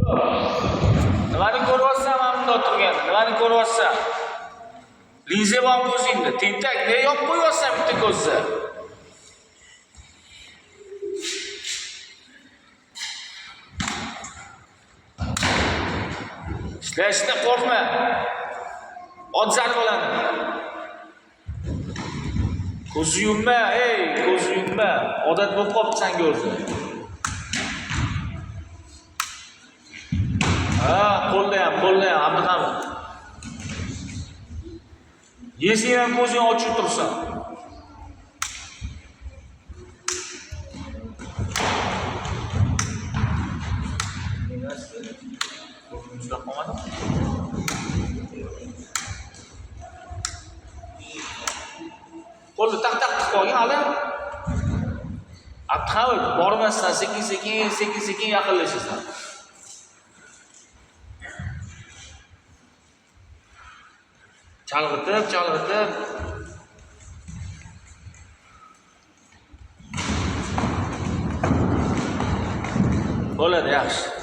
Nimani ko'ryapsan men bunda o'tirganda? Nimani ko'ryapsan? Linza bormi ko'zingda? Tentak, ne yopib qo'yapsan bitta ko'zni? Ishlashda qo'rqma. Odzak oladi. Ko'zni yumma, ko'zni yumma. Odat bo'lib qolibdi senga o'zi. Qo'lda ham, Abduhamid. Yesang ham ko'zingni ochib tursan. Juda qolmadimi? Qo'lni taq qilib hali. Abduhamid, bormasdan sekin yaqinlashasan. Chalg'itib. Bo'ladi, yaxshi.